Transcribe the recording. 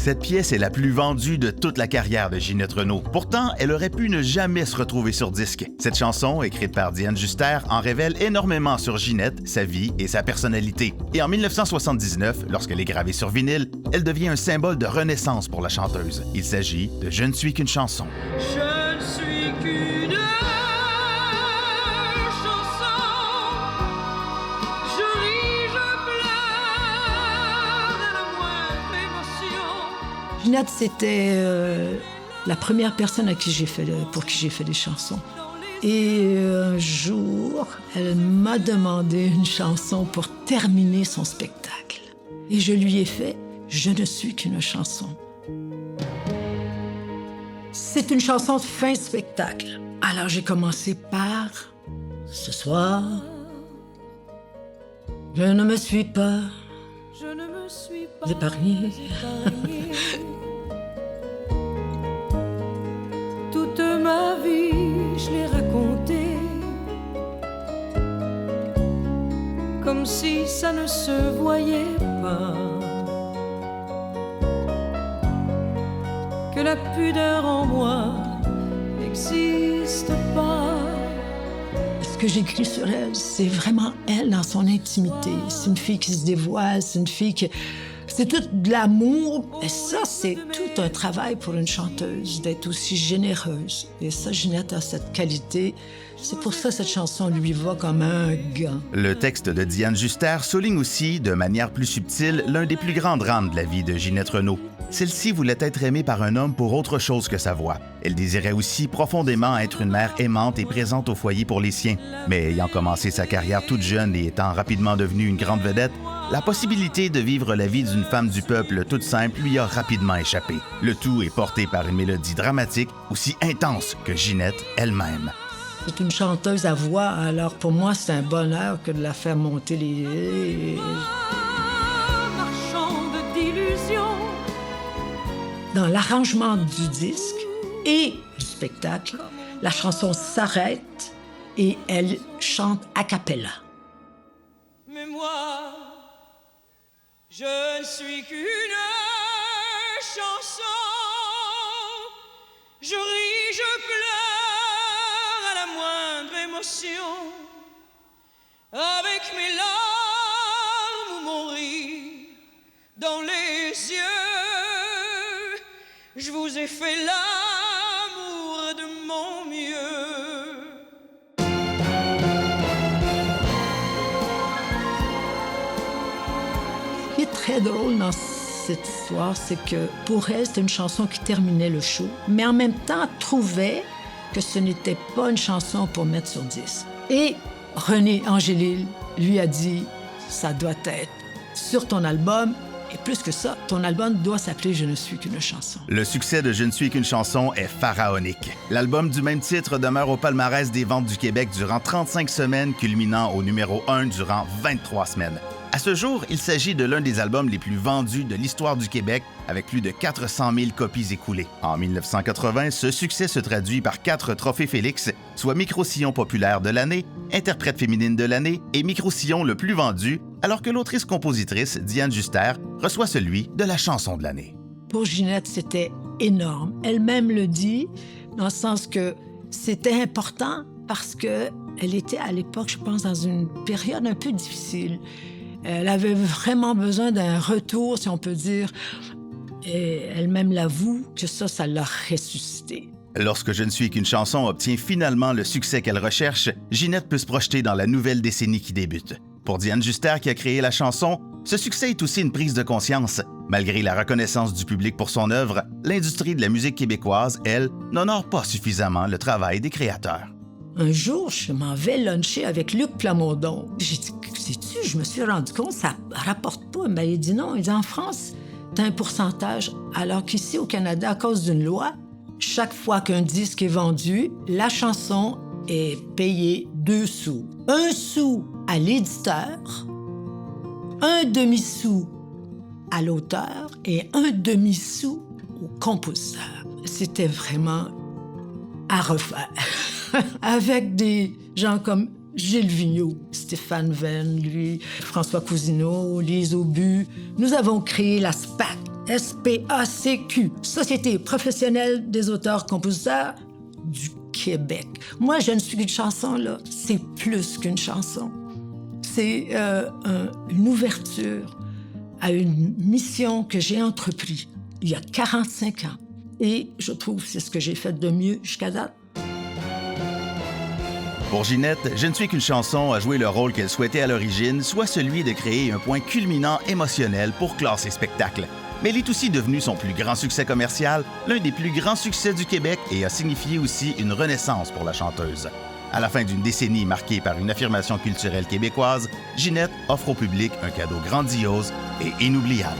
Cette pièce est la plus vendue de toute la carrière de Ginette Renault. Pourtant, elle aurait pu ne jamais se retrouver sur disque. Cette chanson, écrite par Diane Juster, en révèle énormément sur Ginette, sa vie et sa personnalité. Et en 1979, lorsqu'elle est gravée sur vinyle, elle devient un symbole de renaissance pour la chanteuse. Il s'agit de « Je ne suis qu'une chanson ». Je ne suis qu'une chanson. Je ris, je pleure à la moindre émotion. Ginette, c'était la première personne pour qui j'ai fait des chansons. Et un jour, elle m'a demandé une chanson pour terminer son spectacle. Et je lui ai fait « Je ne suis qu'une chanson ». C'est une chanson de fin de spectacle. Alors j'ai commencé par « Ce soir, je ne me suis pas épargnée. » Toute ma vie, je l'ai racontée comme si ça ne se voyait pas. Que la pudeur en moi n'existe pas. Ce que j'écris sur elle, c'est vraiment elle dans son intimité. C'est une fille qui se dévoile, c'est une fille qui... C'est tout de l'amour. Et ça, c'est tout un travail pour une chanteuse, d'être aussi généreuse. Et ça, Ginette a cette qualité. C'est pour ça que cette chanson lui va comme un gant. Le texte de Diane Juster souligne aussi, de manière plus subtile, l'un des plus grands drames de la vie de Ginette Renault. Celle-ci voulait être aimée par un homme pour autre chose que sa voix. Elle désirait aussi profondément être une mère aimante et présente au foyer pour les siens. Mais ayant commencé sa carrière toute jeune et étant rapidement devenue une grande vedette, la possibilité de vivre la vie d'une femme du peuple toute simple lui a rapidement échappé. Le tout est porté par une mélodie dramatique aussi intense que Ginette elle-même. C'est une chanteuse à voix, alors pour moi, c'est un bonheur que de la faire monter les... Marchande d'illusions. Dans l'arrangement du disque et du spectacle, la chanson s'arrête et elle chante a cappella. Mais moi, je ne suis qu'une chanson. Je ris, je pleure à la moindre émotion. Avec mes larmes ou mon rire dans les yeux, je vous ai fait l'amour de mon mieux. Ce qui est très drôle dans cette histoire, c'est que pour elle, c'était une chanson qui terminait le show, mais en même temps, elle trouvait que ce n'était pas une chanson pour mettre sur disque. Et René Angélil lui a dit, ça doit être sur ton album. Et plus que ça, ton album doit s'appeler « Je ne suis qu'une chanson ». Le succès de « Je ne suis qu'une chanson » est pharaonique. L'album du même titre demeure au palmarès des ventes du Québec durant 35 semaines, culminant au numéro 1 durant 23 semaines. À ce jour, il s'agit de l'un des albums les plus vendus de l'histoire du Québec, avec plus de 400 000 copies écoulées. En 1980, ce succès se traduit par 4 trophées Félix, soit Micro-Sillon populaire de l'année, Interprète féminine de l'année et Micro-Sillon le plus vendu, alors que l'autrice-compositrice Diane Juster reçoit celui de la chanson de l'année. Pour Ginette, c'était énorme. Elle-même le dit, dans le sens que c'était important parce qu'elle était à l'époque, je pense, dans une période un peu difficile. Elle avait vraiment besoin d'un retour, si on peut dire. Et elle-même l'avoue que ça l'a ressuscité. Lorsque Je ne suis qu'une chanson obtient finalement le succès qu'elle recherche, Ginette peut se projeter dans la nouvelle décennie qui débute. Pour Diane Juster, qui a créé la chanson, ce succès est aussi une prise de conscience. Malgré la reconnaissance du public pour son œuvre, l'industrie de la musique québécoise, elle, n'honore pas suffisamment le travail des créateurs. Un jour, je m'en vais luncher avec Luc Plamondon. J'ai dit, sais-tu, je me suis rendu compte, ça rapporte pas. Mais il dit non, il dit en France, t'as un pourcentage, alors qu'ici au Canada, à cause d'une loi, chaque fois qu'un disque est vendu, la chanson est payée 2 sous. 1 sou à l'éditeur, 1 demi-sou à l'auteur et 1 demi-sou au compositeur. C'était vraiment à refaire. Avec des gens comme Gilles Vigneault, Stéphane Venn, lui, François Cousineau, Lise Aubu. Nous avons créé la SPAC, SPACQ, Société professionnelle des auteurs-compositeurs du Québec. Moi, Je ne suis qu'une chanson, là, c'est plus qu'une chanson. C'est une ouverture à une mission que j'ai entreprise il y a 45 ans. Et je trouve que c'est ce que j'ai fait de mieux jusqu'à date. Pour Ginette, Je ne suis qu'une chanson a joué le rôle qu'elle souhaitait à l'origine, soit celui de créer un point culminant émotionnel pour clore ses spectacles. Mais elle est aussi devenue son plus grand succès commercial, l'un des plus grands succès du Québec et a signifié aussi une renaissance pour la chanteuse. À la fin d'une décennie marquée par une affirmation culturelle québécoise, Ginette offre au public un cadeau grandiose et inoubliable.